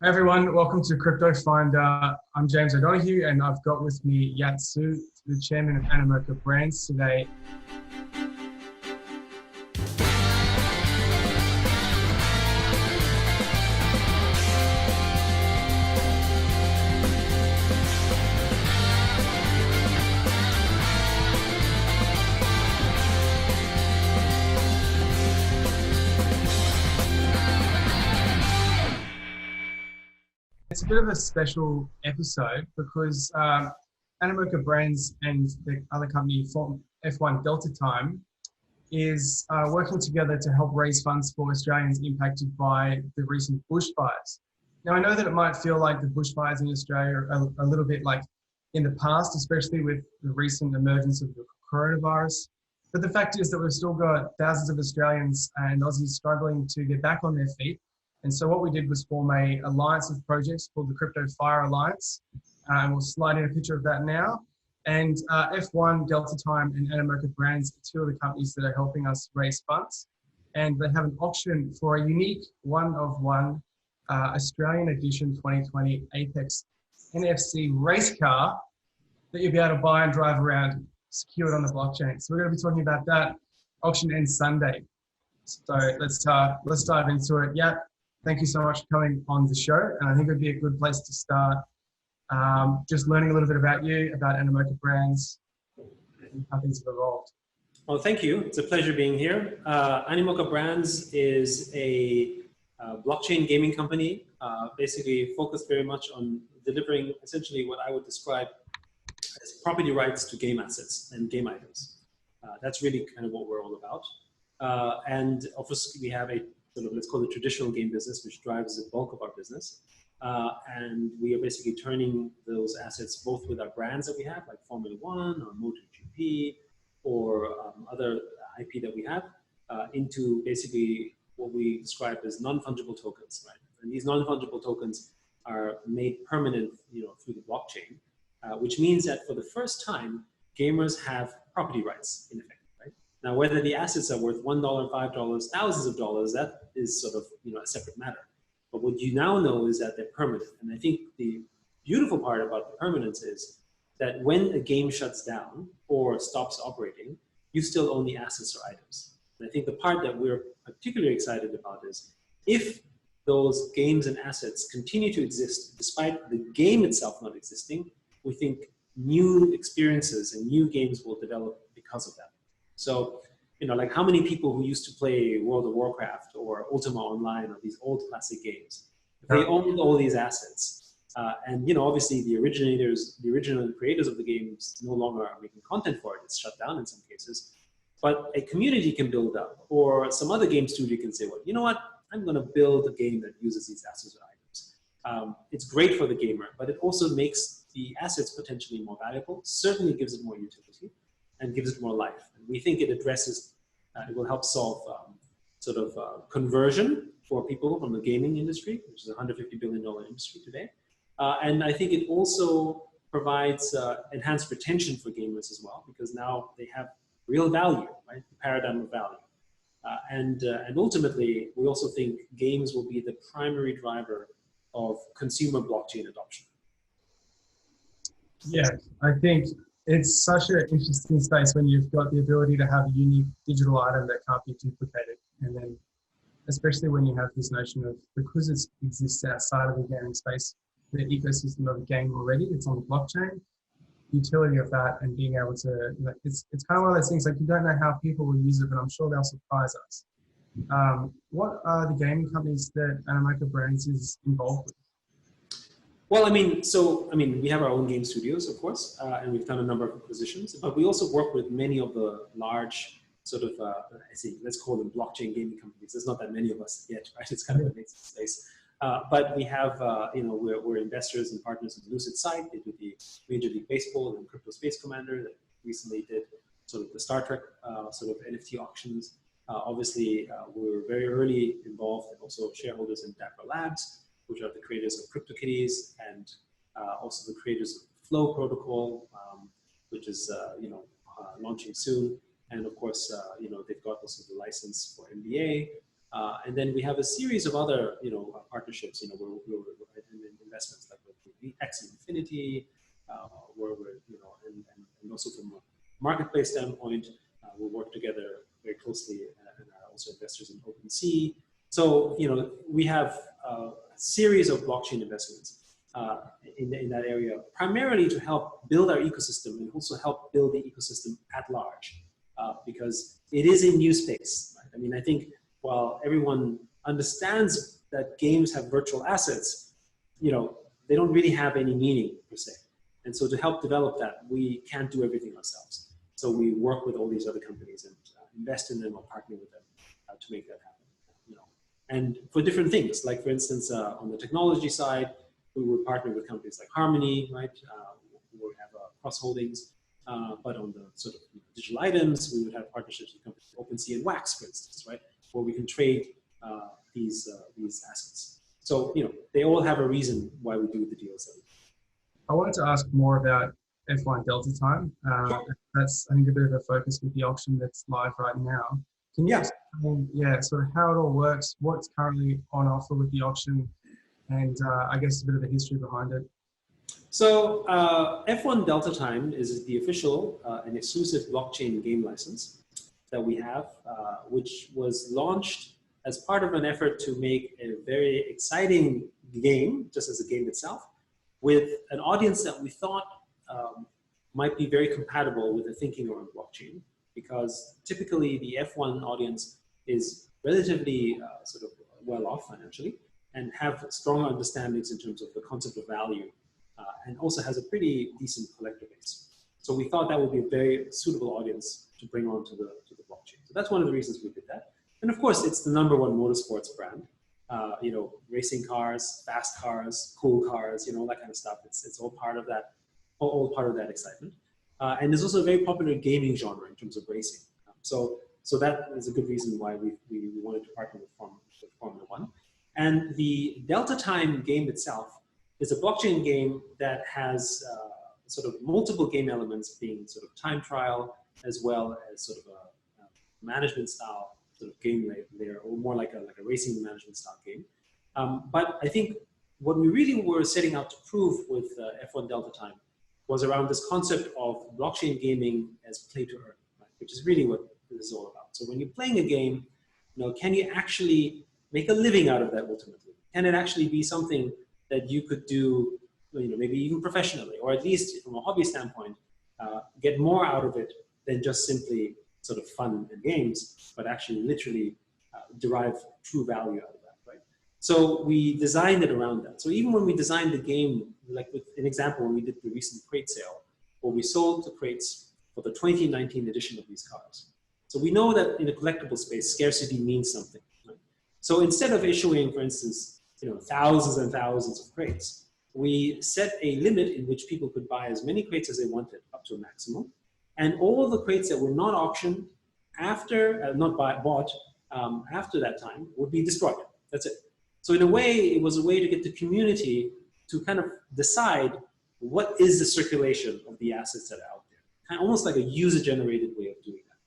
Hey everyone, welcome to Crypto Finder. I'm James O'Donoghue and I've got with me Yat Su, the chairman of Animoca Brands today. It's a bit of a special episode because Animoca Brands and the other company, F1 Delta Time, is working together to help raise funds for Australians impacted by the recent bushfires. Now, I know that it might feel like the bushfires in Australia are a little bit like in the past, especially with the recent emergence of the coronavirus. But the fact is that we've still got thousands of Australians and Aussies struggling to get back on their feet. And so what we did was form a alliance of projects called the Crypto Fire Alliance. And we'll slide in a picture of that now. And F1, Delta Time, and Animoca Brands are two of the companies that are helping us raise funds. And they have an auction for a unique one-of-one Australian edition 2020 Apex NFC race car that you'll be able to buy and drive around secured on the blockchain. So we're going to be talking about that. Auction ends Sunday. So let's dive into it. Yeah. Thank you so much for coming on the show. And I think it would be a good place to start just learning a little bit about you, about Animoca Brands, and how things have evolved. Well, thank you. It's a pleasure being here. Animoca Brands is a blockchain gaming company, basically focused very much on delivering essentially what I would describe as property rights to game assets and game items. That's really kind of what we're all about. And obviously we have a sort of, let's call it traditional game business, which drives the bulk of our business. And we are basically turning those assets, both with our brands that we have, like Formula One or MotoGP or other IP that we have, into basically what we describe as non-fungible tokens, right? And these non-fungible tokens are made permanent, through the blockchain, which means that for the first time, gamers have property rights in effect. Now, whether the assets are worth $1, $5, thousands of dollars, that is sort of a separate matter. But what you now know is that they're permanent. And I think the beautiful part about the permanence is that when a game shuts down or stops operating, you still own the assets or items. And I think the part that we're particularly excited about is if those games and assets continue to exist despite the game itself not existing, we think new experiences and new games will develop because of that. So, like how many people who used to play World of Warcraft or Ultima Online or these old classic games, they owned all these assets. And, obviously the original creators of the games no longer are making content for it. It's shut down in some cases. But a community can build up, or some other game studio can say, well, you know what? I'm going to build a game that uses these assets or items. It's great for the gamer, but it also makes the assets potentially more valuable, certainly gives it more utility, and gives it more life. And we think it addresses, it will help solve conversion for people from the gaming industry, which is a $150 billion industry today. And I think it also provides enhanced retention for gamers as well, because now they have real value, right? The paradigm of value. And ultimately, we also think games will be the primary driver of consumer blockchain adoption. Yeah, I think it's such an interesting space when you've got the ability to have a unique digital item that can't be duplicated. And then especially when you have this notion of, because it exists outside of the gaming space, the ecosystem of the game already, it's on the blockchain, utility of that and being able to, it's kind of one of those things like you don't know how people will use it, but I'm sure they'll surprise us. What are the gaming companies that Animoca Brands is involved with? Well, we have our own game studios, of course, and we've done a number of acquisitions, but we also work with many of the large let's call them blockchain gaming companies. There's not that many of us yet, right? It's kind of a nascent space. But we have, we're investors and partners in Lucid Site. They do the Major League Baseball and Crypto Space Commander that recently did sort of the Star Trek NFT auctions. Obviously, we were very early involved and also shareholders in Dapper Labs, which are the creators of CryptoKitties and also the creators of the Flow protocol, which is launching soon. And of course, they've got also the license for NBA. And then we have a series of other, partnerships. We're investments, like with the X Infinity, where we're, and also from a marketplace standpoint, we'll work together very closely and are also investors in OpenSea. So, we have a series of blockchain investments in that area, primarily to help build our ecosystem and also help build the ecosystem at large, because it is a new space. Right? I mean, I think while everyone understands that games have virtual assets, they don't really have any meaning per se. And so to help develop that, we can't do everything ourselves. So we work with all these other companies and invest in them or partner with them to make that happen. And for different things, like for instance, on the technology side, we would partner with companies like Harmony, right? We would have cross holdings. But on the sort of digital items, we would have partnerships with companies like OpenSea and Wax, for instance, right? Where we can trade these assets. So, they all have a reason why we do the deals that we do. I wanted to ask more about F1 Delta Time. That's, I think, a bit of a focus with the auction that's live right now. Can you explain, sort of how it all works, what's currently on offer with the auction, and I guess a bit of the history behind it? So F1 Delta Time is the official and exclusive blockchain game license that we have, which was launched as part of an effort to make a very exciting game, just as a game itself, with an audience that we thought might be very compatible with the thinking around blockchain, because typically the F1 audience is relatively sort of well off financially and have strong understandings in terms of the concept of value, and also has a pretty decent collector base. So we thought that would be a very suitable audience to bring on to the blockchain. So that's one of the reasons we did that. And of course, it's the #1 motorsports brand. Racing cars, fast cars, cool cars, all that kind of stuff. It's all part of that, all part of that excitement. And there's also a very popular gaming genre in terms of racing. So that is a good reason why we wanted to partner with Formula One. And the Delta Time game itself is a blockchain game that has sort of multiple game elements, being sort of time trial, as well as sort of a management style sort of game layer, or more like a racing management style game. But I think what we really were setting out to prove with F1 Delta Time was around this concept of blockchain gaming as play to earn, right? Which is really what this is all about. So when you're playing a game, can you actually make a living out of that ultimately? Can it actually be something that you could do, maybe even professionally, or at least from a hobby standpoint, get more out of it than just simply sort of fun and games, but actually literally derive true value out of that, right? So we designed it around that. So even when we designed the game, like with an example, when we did the recent crate sale, where we sold the crates for the 2019 edition of these cars. So we know that in a collectible space, scarcity means something. Right? So instead of issuing, for instance, thousands and thousands of crates, we set a limit in which people could buy as many crates as they wanted, up to a maximum. And all the crates that were not auctioned after, bought after that time would be destroyed. That's it. So in a way, it was a way to get the community to kind of decide what is the circulation of the assets that are out there. Kind of almost like a user-generated way of doing that.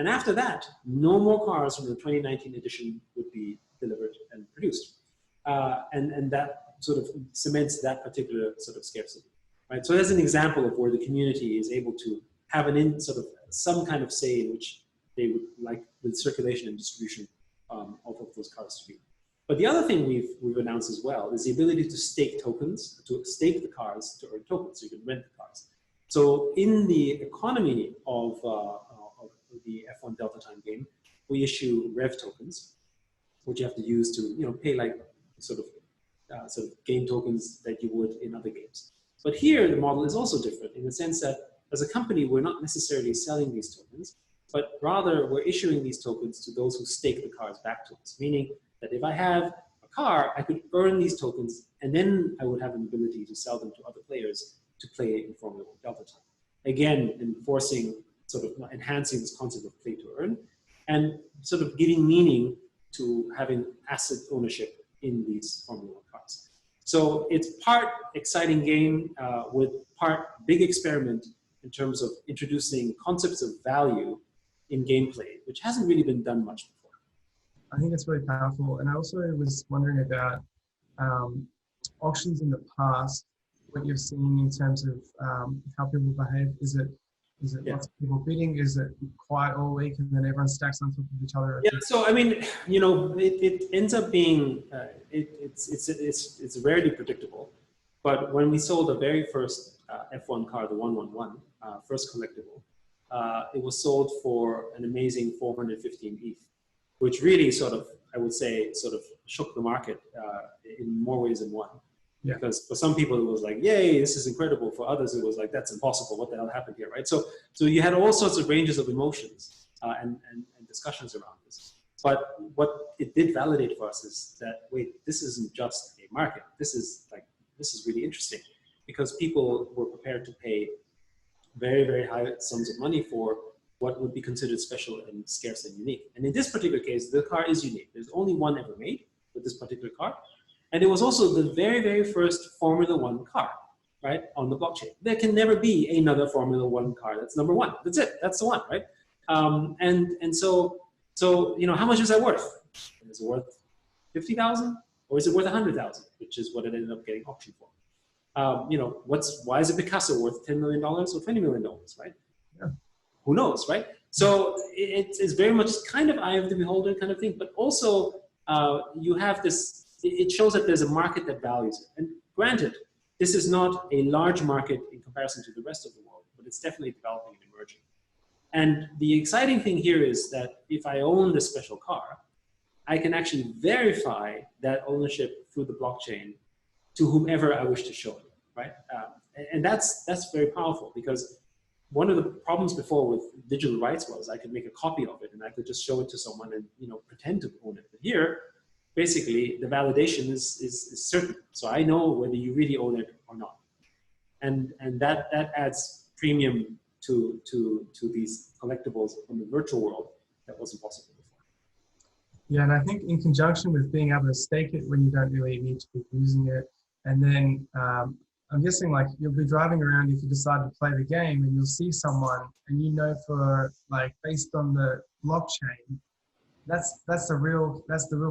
And after that, no more cars from the 2019 edition would be delivered and produced. And that sort of cements that particular sort of scarcity. Right? So as an example of where the community is able to have some kind of say in which they would like the circulation and distribution of those cars to be. But the other thing we've announced as well is the ability to stake tokens, to stake the cars to earn tokens, so you can rent the cars. So in the economy of the F1 Delta Time game, we issue rev tokens, which you have to use to pay like sort of game tokens that you would in other games. But here the model is also different in the sense that as a company, we're not necessarily selling these tokens, but rather we're issuing these tokens to those who stake the cars back to us, meaning that if I have a car, I could earn these tokens, and then I would have an ability to sell them to other players to play in Formula One Delta Time. Again, enhancing this concept of play to earn, and sort of giving meaning to having asset ownership in these Formula One cars. So it's part exciting game with part big experiment in terms of introducing concepts of value in gameplay, which hasn't really been done much before. I think that's really powerful. And I also was wondering about auctions in the past, what you've seen in terms of how people behave? Is it lots of people bidding? Is it quiet all week and then everyone stacks on top of each other? Yeah, so I mean, you know, it ends up being, it's rarely predictable. But when we sold the very first F1 car, the 111, first collectible, it was sold for an amazing 415 ETH, which really sort of, I would say, sort of shook the market in more ways than one. Yeah. Because for some people it was like, yay, this is incredible. For others it was like, that's impossible. What the hell happened here, right? So you had all sorts of ranges of emotions and discussions around this. But what it did validate for us is that, wait, this isn't just a market. This is really interesting, because people were prepared to pay very, very high sums of money for what would be considered special and scarce and unique. And in this particular case, the car is unique. There's only one ever made with this particular car. And it was also the very, very first Formula One car, right, on the blockchain. There can never be another Formula One car. That's number one. That's it. That's the one, right? And so you know, how much is that worth? Is it worth 50,000, or is it worth 100,000, which is what it ended up getting auctioned for? You know, why is a Picasso worth $10 million or $20 million, right? Yeah. Who knows, right? So it's very much kind of eye of the beholder kind of thing, but also you have this. It shows that there's a market that values it. And granted, this is not a large market in comparison to the rest of the world, but it's definitely developing and emerging. And the exciting thing here is that if I own this special car, I can actually verify that ownership through the blockchain to whomever I wish to show it, right? And that's very powerful, because one of the problems before with digital rights was I could make a copy of it and I could just show it to someone and, you know, pretend to own it. But here, basically, the validation is certain. So I know whether you really own it or not. And that adds premium to these collectibles from the virtual world that wasn't possible before. Yeah, and I think in conjunction with being able to stake it when you don't really need to be using it, and then I'm guessing like you'll be driving around if you decide to play the game and you'll see someone and you know, for like based on the blockchain, that's the real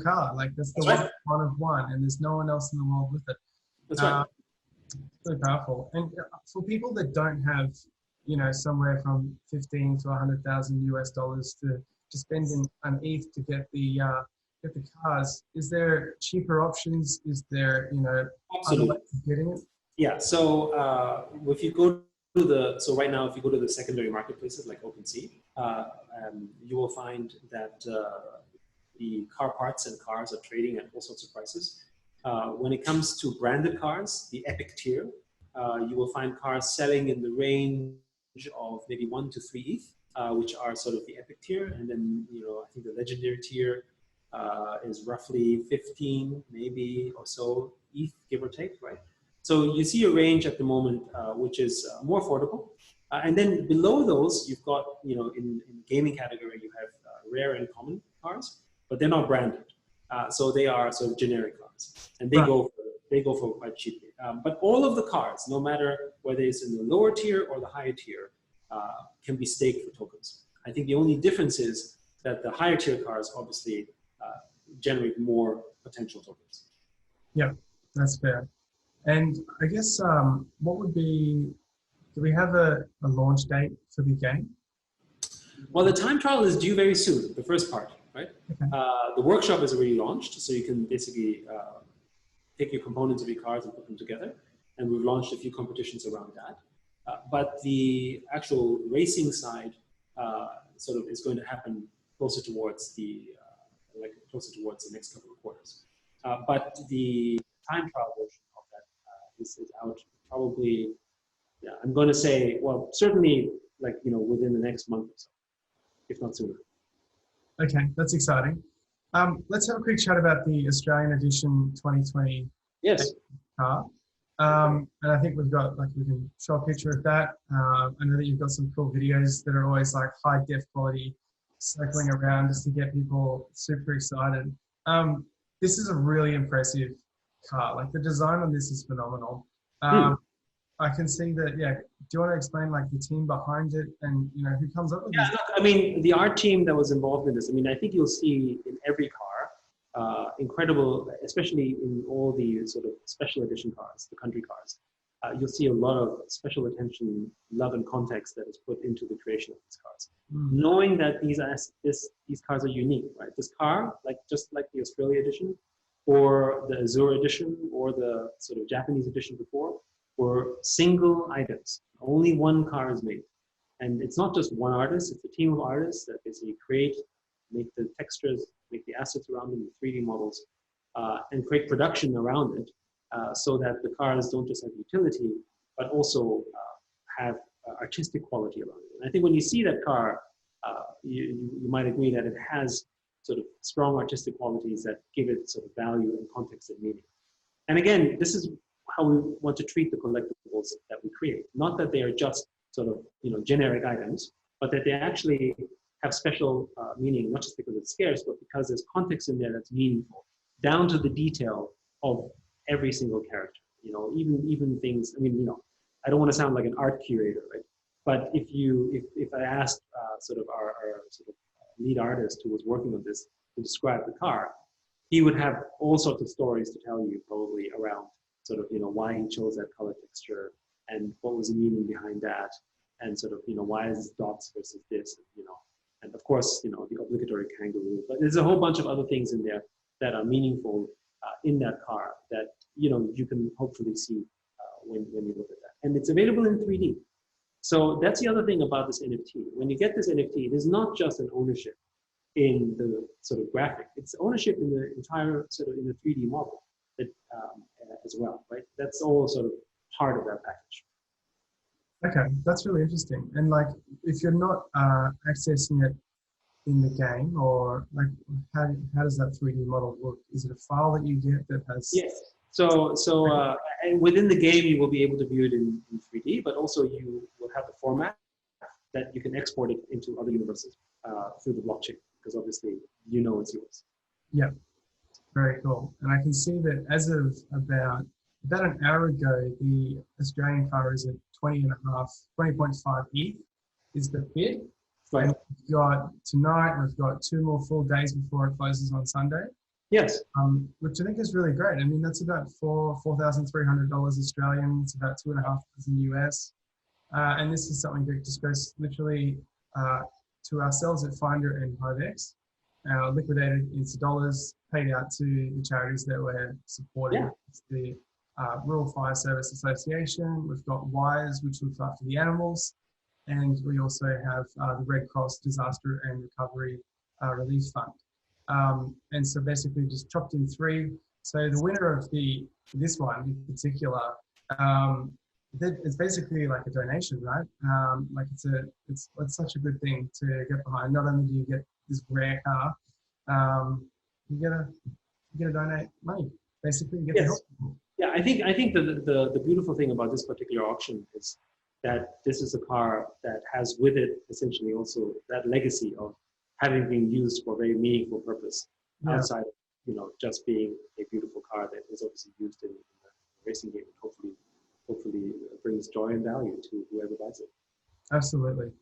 car. Like that's the right. one of one, and there's no one else in the world with it. That's right. So powerful. And for people that don't have, you know, somewhere from 15 to 100,000 US dollars to spend in an ETH to get the cars, is there cheaper options? Is there, you know, other ways of getting it? Yeah. So if you go to right now, if you go to the secondary marketplaces like OpenSea, you will find that the car parts and cars are trading at all sorts of prices. When it comes to branded cars, the Epic tier, you will find cars selling in the range of maybe 1 to 3 ETH, which are sort of the Epic tier. And then, you know, I think the Legendary tier is roughly 15, maybe or so ETH, give or take, right? So you see a range at the moment, which is more affordable. And then below those, you've got, you know, in the gaming category, you have rare and common cars, but they're not branded. So they are sort of generic cars, and they go for quite cheaply. But all of the cars, no matter whether it's in the lower tier or the higher tier, can be staked for tokens. I think the only difference is that the higher tier cars obviously generate more potential tokens. Yeah, that's fair. And I guess what would be, do we have a launch date for the game? Well, the time trial is due very soon, the first part, right? Okay. The workshop is already launched, so you can basically take your components of your cars and put them together. And we've launched a few competitions around that. But the actual racing side sort of is going to happen closer towards the next couple of quarters. But the time trial version of that is out probably, yeah, I'm going to say, well, certainly like, you know, within the next month or so, if not sooner. Okay, that's exciting. Let's have a quick chat about the Australian edition 2020 car. And I think we've got, like, we can show a picture of that. I know that you've got some cool videos that are always like high def quality circling around just to get people super excited. This is a really impressive car. Like the design on this is phenomenal. I can see that, yeah. Do you want to explain like the team behind it and, you know, who comes up with this? Look, I mean, the art team that was involved in this, I mean, I think you'll see in every car, incredible, especially in all the sort of special edition cars, the country cars. You'll see a lot of special attention, love, and context that is put into the creation of these cars. Knowing that these cars are unique, right? This car, just like the Australia edition, or the Azure edition, or the sort of Japanese edition before, were single items. Only one car is made. And it's not just one artist, it's a team of artists that basically create, make the textures, make the assets around them, the 3D models, and create production around it, so that the cars don't just have utility, but also have artistic quality around it. And I think when you see that car, you might agree that it has sort of strong artistic qualities that give it sort of value and context and meaning. And again, this is how we want to treat the collectibles that we create. Not that they are just sort of generic items, but that they actually have special meaning, not just because it's scarce, but because there's context in there that's meaningful, down to the detail of every single character. Even things. I mean, I don't want to sound like an art curator, right? But if I asked sort of our sort of lead artist who was working on this to describe the car, he would have all sorts of stories to tell you, probably around sort of why he chose that color texture and what was the meaning behind that, and sort of why is this dots versus this, and of course the obligatory kangaroo. But there's a whole bunch of other things in there that are meaningful in that car that you can hopefully see when you look at that. And it's available in 3D. So that's the other thing about this NFT. When you get this NFT, there's not just an ownership in the sort of graphic, it's ownership in the entire sort of in the 3D model that, as well, right? That's all sort of part of that package. Okay, that's really interesting. And like, if you're not accessing it in the game, or like, how does that 3D model look? Is it a file that you get that has? Yes. So and within the game, you will be able to view it in 3D, but also you will have the format that you can export it into other universes through the blockchain, because obviously it's yours. Yeah, very cool. And I can see that as of about an hour ago, the Australian car is at 20.5 ETH is the bid. Right. And we've got tonight, we've got 2 more full days before it closes on Sunday. Yes. Which I think is really great. I mean, that's about $4,300 Australian. It's about $2,500 US. And this is something that just goes literally to ourselves at Finder and HiveX, liquidated into dollars, paid out to the charities that we're supporting. Yeah. It's the Rural Fire Service Association. We've got WISE, which looks after the animals. And we also have the Red Cross Disaster and Recovery Relief Fund. And so basically just chopped in 3. So the winner of this one in particular, it's basically like a donation, right? Like it's such a good thing to get behind. Not only do you get this rare car, you get to donate money. Basically, you get to help people. Yeah, I think the beautiful thing about this particular auction is that this is a car that has with it essentially also that legacy of having been used for a very meaningful purpose, outside of just being a beautiful car that is obviously used in the racing game, and hopefully brings joy and value to whoever buys it. Absolutely.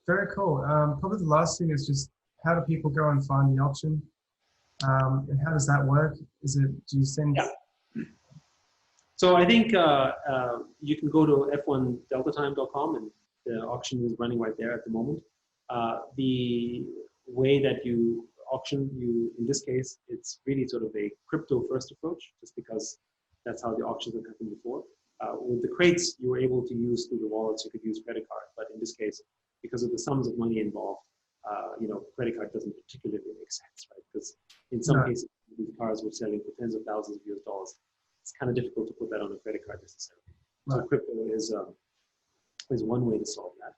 Very cool. Probably the last thing is just, how do people go and find the auction? And how does that work? Do you send? Yeah. So I think you can go to f1deltatime.com, and the auction is running right there at the moment. The way that you auction, in this case, it's really sort of a crypto first approach, just because that's how the auctions have happened before. With the crates, you were able to use through the wallets, you could use credit card, but in this case, because of the sums of money involved, credit card doesn't particularly make sense, right? Because in some cases, these cars were selling for tens of thousands of US dollars. It's kind of difficult to put that on a credit card necessarily. So crypto is one way to solve that.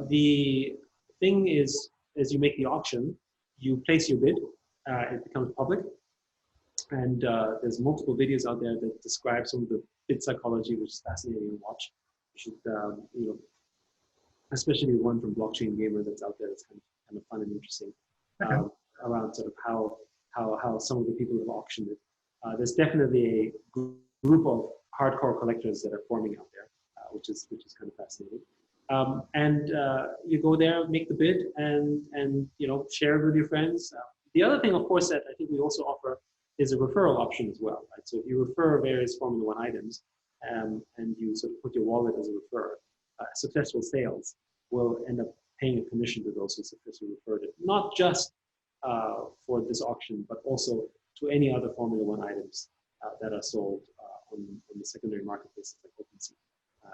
The thing is, as you make the auction, you place your bid, it becomes public, and there's multiple videos out there that describe some of the bid psychology, which is fascinating to watch. You should, especially one from Blockchain Gamer that's out there that's kind of fun and interesting, around sort of how some of the people have auctioned it. There's definitely a group of hardcore collectors that are forming out there, which is kind of fascinating. You go there, make the bid, and share it with your friends. The other thing, of course, that I think we also offer is a referral option as well, right? So if you refer various Formula One items and you sort of put your wallet as a referrer, successful sales will end up paying a commission to those who successfully referred it, not just for this auction, but also to any other Formula One items that are sold on the secondary marketplaces like OpenSea.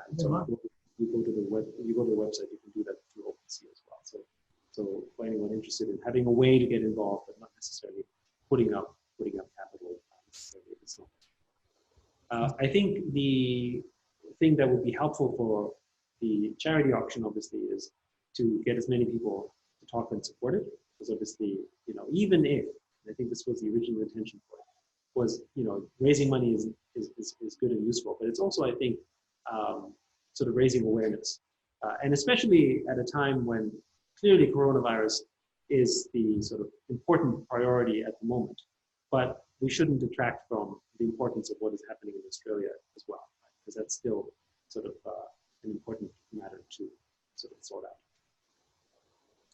And so you go to the website, you can do that through OpenSea as well. So for anyone interested in having a way to get involved, but not necessarily putting up capital necessarily at this moment. I think the thing that would be helpful for the charity auction, obviously, is to get as many people to talk and support it. Because obviously, even if, and I think this was the original intention for it, was, raising money is good and useful, but it's also, I think, sort of raising awareness. And especially at a time when clearly coronavirus is the sort of important priority at the moment, but we shouldn't detract from the importance of what is happening in Australia as well, right? Because that's still sort of an important matter to sort of sort out.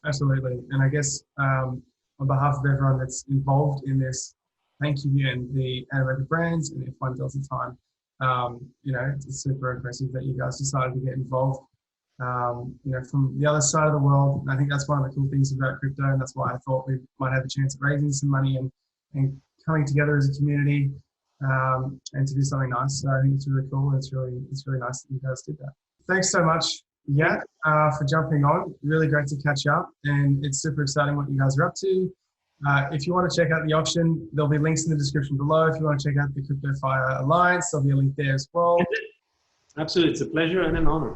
Absolutely. And I guess on behalf of everyone that's involved in this, thank you, and the Animoca brands and F1 Delta Time. It's super impressive that you guys decided to get involved, from the other side of the world. And I think that's one of the cool things about crypto, and that's why I thought we might have a chance of raising some money and coming together as a community and to do something nice. So I think it's really cool. It's really nice that you guys did that. Thanks so much, Yat, for jumping on. Really great to catch up, and it's super exciting what you guys are up to. If you want to check out the auction, there'll be links in the description below. If you want to check out the Crypto Fire Alliance, there'll be a link there as well. Absolutely. It's a pleasure and an honor.